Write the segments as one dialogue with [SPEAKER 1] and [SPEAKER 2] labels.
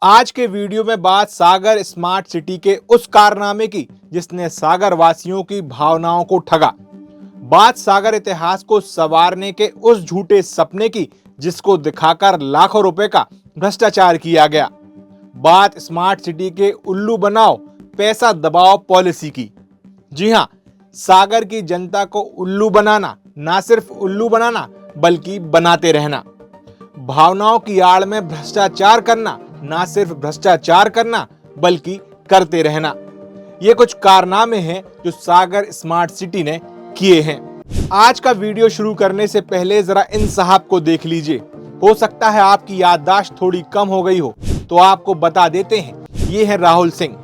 [SPEAKER 1] आज के वीडियो में बात सागर स्मार्ट सिटी के उस कारनामे की जिसने सागर वासियों की भावनाओं को ठगा। बात सागर इतिहास को संवारने के उस झूठे सपने की जिसको दिखाकर लाखों रुपए का भ्रष्टाचार किया गया। बात स्मार्ट सिटी के उल्लू बनाओ पैसा दबाओ पॉलिसी की। जी हां, सागर की जनता को उल्लू बनाना, ना सिर्फ उल्लू बनाना बल्कि बनाते रहना। भावनाओं की आड़ में भ्रष्टाचार करना, ना सिर्फ भ्रष्टाचार करना बल्कि करते रहना। ये कुछ कारनामे हैं जो सागर स्मार्ट सिटी ने किए हैं। आज का वीडियो शुरू करने से पहले जरा इन साहब को देख लीजिए। हो सकता है आपकी याददाश्त थोड़ी कम हो गई हो, तो आपको बता देते हैं, ये है राहुल सिंह।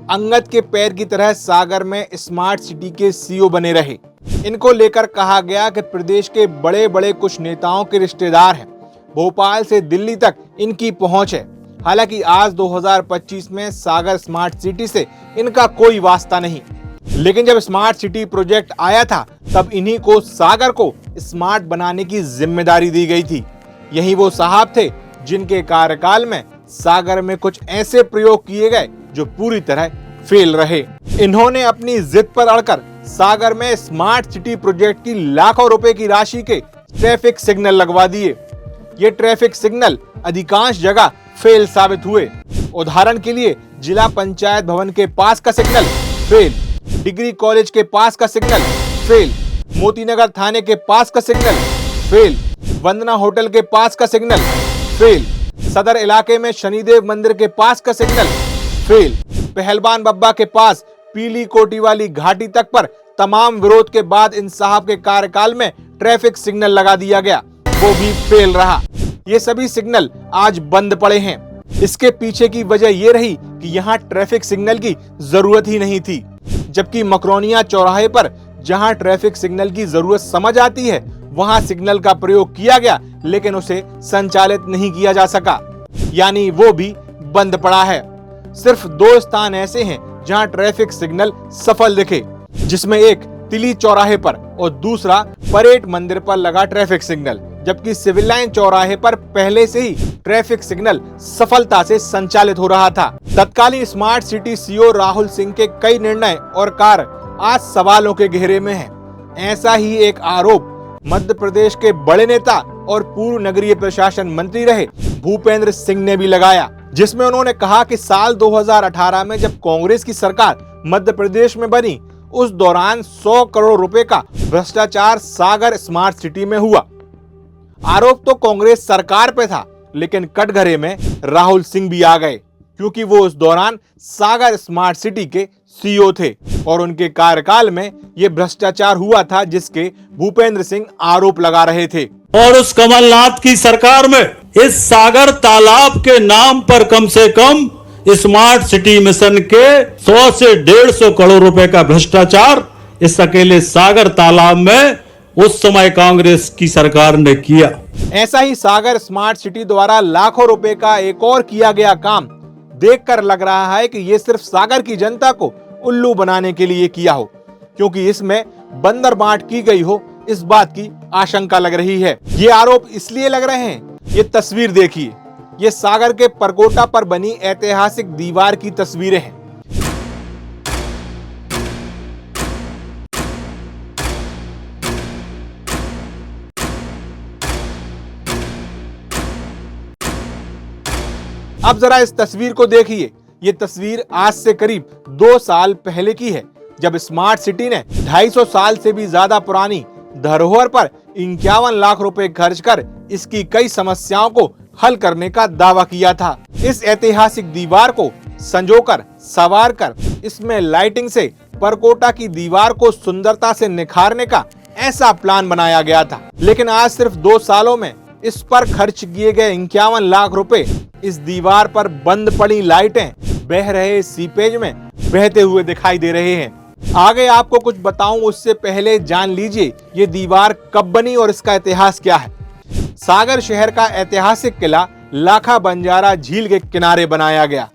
[SPEAKER 1] अंगद के पैर की तरह सागर में स्मार्ट सिटी के सीईओ बने रहे। इनको लेकर कहा गया कि प्रदेश के बड़े बड़े कुछ नेताओं के रिश्तेदार हैं। भोपाल से दिल्ली तक इनकी पहुंच है। हालांकि आज 2025 में सागर स्मार्ट सिटी से इनका कोई वास्ता नहीं, लेकिन जब स्मार्ट सिटी प्रोजेक्ट आया था तब इन्हीं को सागर को स्मार्ट बनाने की जिम्मेदारी दी गई थी। यही वो साहब थे जिनके कार्यकाल में सागर में कुछ ऐसे प्रयोग किए गए जो पूरी तरह फेल रहे। इन्होंने अपनी जिद पर अड़कर सागर में स्मार्ट सिटी प्रोजेक्ट की लाखों रुपए की राशि के ट्रैफिक सिग्नल लगवा दिए। ये ट्रैफिक सिग्नल अधिकांश जगह फेल साबित हुए। उदाहरण के लिए जिला पंचायत भवन के पास का सिग्नल फेल, डिग्री कॉलेज के पास का सिग्नल फेल, मोतीनगर थाने के पास का सिग्नल फेल, वंदना होटल के पास का सिग्नल फेल, सदर इलाके में शनिदेव मंदिर के पास का सिग्नल फेल, पहलवान बब्बा के पास पीली कोटी वाली घाटी तक पर तमाम विरोध के बाद इन साहब के कार्यकाल में ट्रैफिक सिग्नल लगा दिया गया, वो भी फेल रहा। ये सभी सिग्नल आज बंद पड़े हैं। इसके पीछे की वजह ये रही कि यहाँ ट्रैफिक सिग्नल की जरूरत ही नहीं थी, जबकि मकरोनिया चौराहे पर जहाँ ट्रैफिक सिग्नल की जरूरत समझ आती है वहाँ सिग्नल का प्रयोग किया गया, लेकिन उसे संचालित नहीं किया जा सका, यानी वो भी बंद पड़ा है। सिर्फ 2 स्थान ऐसे हैं जहाँ ट्रैफिक सिग्नल सफल दिखे, जिसमें एक तिली चौराहे पर और दूसरा परेड मंदिर पर लगा ट्रैफिक सिग्नल, जबकि सिविल लाइन चौराहे पर पहले से ही ट्रैफिक सिग्नल सफलता से संचालित हो रहा था। तत्कालीन smart city CEO Rahul Singh के कई निर्णय और कार्य आज सवालों के घेरे में हैं। ऐसा ही एक आरोप मध्य प्रदेश के बड़े नेता और पूर्व नगरीय प्रशासन मंत्री रहे भूपेंद्र सिंह ने भी लगाया, जिसमें उन्होंने कहा कि साल 2018 में जब कांग्रेस की सरकार मध्य प्रदेश में बनी, उस दौरान 100 करोड़ रुपए का भ्रष्टाचार सागर स्मार्ट सिटी में हुआ। आरोप तो कांग्रेस सरकार पे था, लेकिन कटघरे में राहुल सिंह भी आ गए, क्योंकि वो उस दौरान सागर स्मार्ट सिटी के सीईओ थे और उनके कार्यकाल में ये भ्रष्टाचार हुआ था जिसके भूपेंद्र सिंह आरोप लगा रहे थे।
[SPEAKER 2] और उस कमलनाथ की सरकार में इस सागर तालाब के नाम पर कम से कम स्मार्ट सिटी मिशन के 100 से 150 करोड़ रुपए का भ्रष्टाचार इस अकेले सागर तालाब में उस समय कांग्रेस की सरकार ने किया।
[SPEAKER 1] ऐसा ही सागर स्मार्ट सिटी द्वारा लाखों रुपए का एक और किया गया काम देखकर लग रहा है कि ये सिर्फ सागर की जनता को उल्लू बनाने के लिए किया हो, क्योंकि इसमें बंदर बांट की गई हो, इस बात की आशंका लग रही है। ये आरोप इसलिए लग रहे हैं, ये तस्वीर देखिए, ये सागर के परकोटा पर बनी ऐतिहासिक दीवार की तस्वीरें हैं। अब जरा इस तस्वीर को देखिए। ये तस्वीर आज से करीब 2 साल पहले की है, जब स्मार्ट सिटी ने 250 साल से भी ज्यादा पुरानी धरोहर पर 51 लाख रुपए खर्च कर इसकी कई समस्याओं को हल करने का दावा किया था। इस ऐतिहासिक दीवार को संजोकर, संवारकर इसमें लाइटिंग से परकोटा की दीवार को सुंदरता से निखारने का ऐसा प्लान बनाया गया था, लेकिन आज सिर्फ 2 सालों में इस पर खर्च किए गए 51 लाख रुपए इस दीवार पर बंद पड़ी लाइटें बह रहे सीपेज में बहते हुए दिखाई दे रहे हैं। आगे आपको कुछ बताऊं उससे पहले जान लीजिए ये दीवार कब बनी और इसका इतिहास क्या है। सागर शहर का ऐतिहासिक किला लाखा बंजारा झील के किनारे बनाया गया।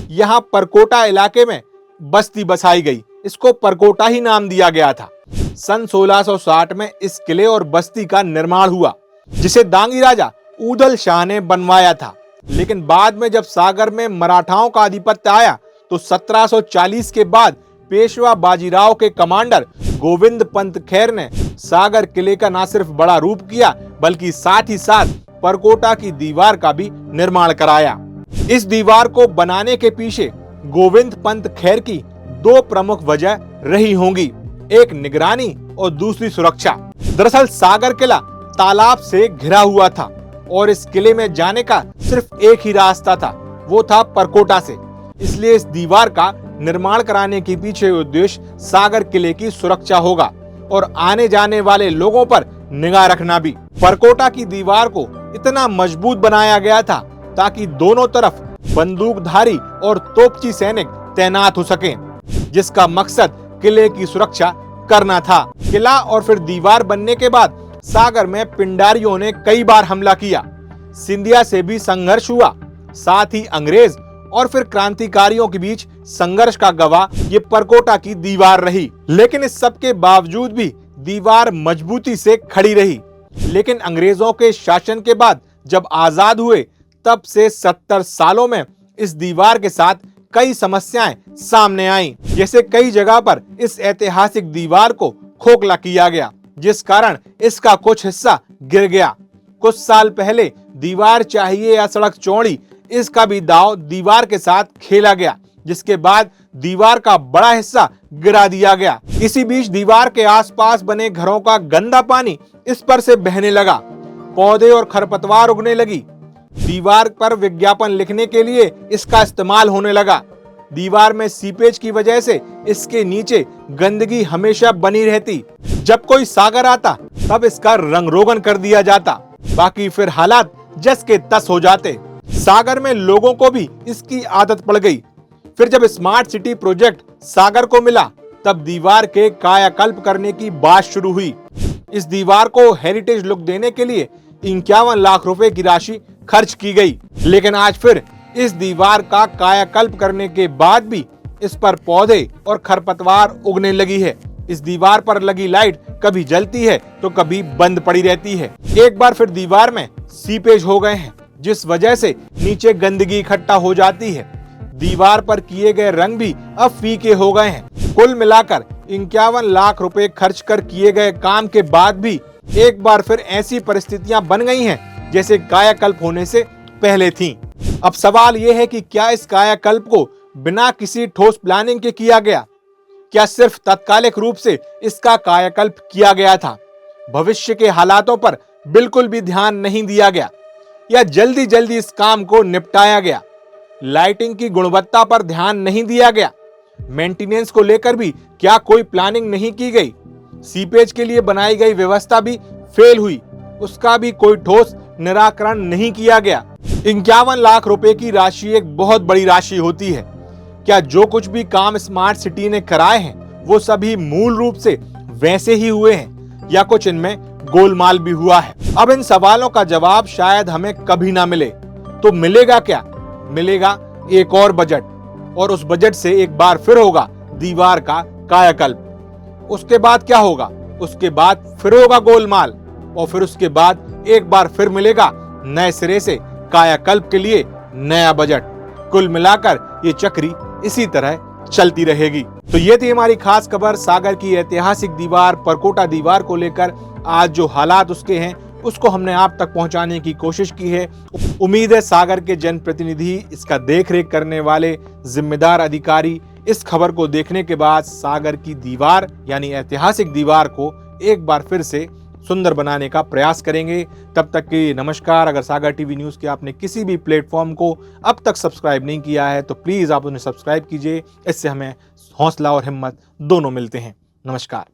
[SPEAKER 1] यहाँ परकोटा इलाके में बस्ती बसाई गई, इसको परकोटा ही नाम दिया गया था। सन 1660 में इस किले और बस्ती का निर्माण हुआ, जिसे दांगी राजा ऊदल शाह ने बनवाया था। लेकिन बाद में जब सागर में मराठाओं का आधिपत्य आया तो 1740 के बाद पेशवा बाजीराव के कमांडर गोविंद पंत खेर ने सागर किले का न सिर्फ बड़ा रूप किया बल्कि साथ ही साथ परकोटा की दीवार का भी निर्माण कराया। इस दीवार को बनाने के पीछे गोविंद पंत खेर की दो प्रमुख वजह रही होंगी, एक निगरानी और दूसरी सुरक्षा। दरअसल सागर किला तालाब से घिरा हुआ था और इस किले में जाने का सिर्फ एक ही रास्ता था, वो था परकोटा से। इसलिए इस दीवार का निर्माण कराने के पीछे उद्देश्य सागर किले की सुरक्षा होगा और आने जाने वाले लोगों पर निगाह रखना भी। परकोटा की दीवार को इतना मजबूत बनाया गया था ताकि दोनों तरफ बंदूकधारी और तोपची सैनिक तैनात हो सकें, जिसका मकसद किले की सुरक्षा करना था। किला और फिर दीवार बनने के बाद सागर में पिंडारियों ने कई बार हमला किया, सिंधिया से भी संघर्ष हुआ, साथ ही अंग्रेज और फिर क्रांतिकारियों के बीच संघर्ष का गवाह ये परकोटा की दीवार रही। लेकिन इस सब के बावजूद भी दीवार मजबूती से खड़ी रही। लेकिन अंग्रेजों के शासन के बाद जब आजाद हुए तब से 70 सालों में इस दीवार के साथ कई समस्याएं सामने आईं। जैसे कई जगह पर इस ऐतिहासिक दीवार को खोखला किया गया, जिस कारण इसका कुछ हिस्सा गिर गया। कुछ साल पहले दीवार चाहिए या सड़क चौड़ी, इसका भी दांव दीवार के साथ खेला गया, जिसके बाद दीवार का बड़ा हिस्सा गिरा दिया गया। इसी बीच दीवार के आसपास बने घरों का गंदा पानी इस पर से बहने लगा, पौधे और खरपतवार उगने लगी। दीवार पर विज्ञापन लिखने के लिए इसका इस्तेमाल होने लगा। दीवार में सीपेज की वजह से इसके नीचे गंदगी हमेशा बनी रहती। जब कोई सागर आता तब इसका रंग रोगन कर दिया जाता, बाकी फिर हालात जस के तस हो जाते। सागर में लोगों को भी इसकी आदत पड़ गई। फिर जब स्मार्ट सिटी प्रोजेक्ट सागर को मिला तब दीवार के कायाकल्प करने की बात शुरू हुई। इस दीवार को हेरिटेज लुक देने के लिए 51 लाख रुपए की राशि खर्च की गई। लेकिन आज फिर इस दीवार का कायाकल्प करने के बाद भी इस पर पौधे और खरपतवार उगने लगी है। इस दीवार पर लगी लाइट कभी जलती है तो कभी बंद पड़ी रहती है। एक बार फिर दीवार में सीपेज हो गए हैं, जिस वजह से नीचे गंदगी इकट्ठा हो जाती है। दीवार पर किए गए रंग भी अब फीके हो गए हैं। कुल मिलाकर 51 लाख रुपए खर्च कर किए गए काम के बाद भी एक बार फिर ऐसी परिस्थितियां बन गई हैं जैसे कायाकल्प होने से पहले थीं। अब सवाल यह है कि क्या इस कायाकल्प को बिना किसी ठोस प्लानिंग के किया गया? क्या सिर्फ तात्कालिक रूप से इसका कायाकल्प किया गया था? भविष्य के हालातों पर बिल्कुल भी ध्यान नहीं दिया गया या जल्दी जल्दी इस काम को निपटाया गया? लाइटिंग की गुणवत्ता पर ध्यान नहीं दिया गया? मेंटेनेंस को लेकर भी क्या कोई प्लानिंग नहीं की गई? सीपेज के लिए बनाई गई व्यवस्था भी फेल हुई, उसका भी कोई ठोस निराकरण नहीं किया गया। 51 लाख रुपए की राशि एक बहुत बड़ी राशि होती है। क्या जो कुछ भी काम स्मार्ट सिटी ने कराए हैं वो सभी मूल रूप से वैसे ही हुए हैं या कुछ इनमें गोलमाल भी हुआ है? अब इन सवालों का जवाब शायद हमें कभी ना मिले। तो मिलेगा क्या? मिलेगा एक और बजट, और उस बजट से एक बार फिर होगा दीवार का कायाकल्प। उसके बाद क्या होगा? उसके बाद फिर होगा गोलमाल, और फिर उसके बाद एक बार फिर मिलेगा नए सिरे से कायाकल्प के लिए नया बजट। कुल मिलाकर ये चक्री इसी तरह चलती रहेगी। तो ये थी हमारी खास खबर सागर की ऐतिहासिक दीवार परकोटा दीवार को लेकर। आज जो हालात उसके हैं उसको हमने आप तक पहुंचाने की कोशिश की है। उम्मीद है सागर के जनप्रतिनिधि, इसका देखरेख करने वाले जिम्मेदार अधिकारी इस खबर को देखने के बाद सागर की दीवार यानी ऐतिहासिक दीवार को एक बार फिर से सुंदर बनाने का प्रयास करेंगे। तब तक के नमस्कार। अगर सागर टीवी न्यूज़ के आपने किसी भी प्लेटफॉर्म को अब तक सब्सक्राइब नहीं किया है तो प्लीज़ आप उन्हें सब्सक्राइब कीजिए। इससे हमें हौसला और हिम्मत दोनों मिलते हैं। नमस्कार।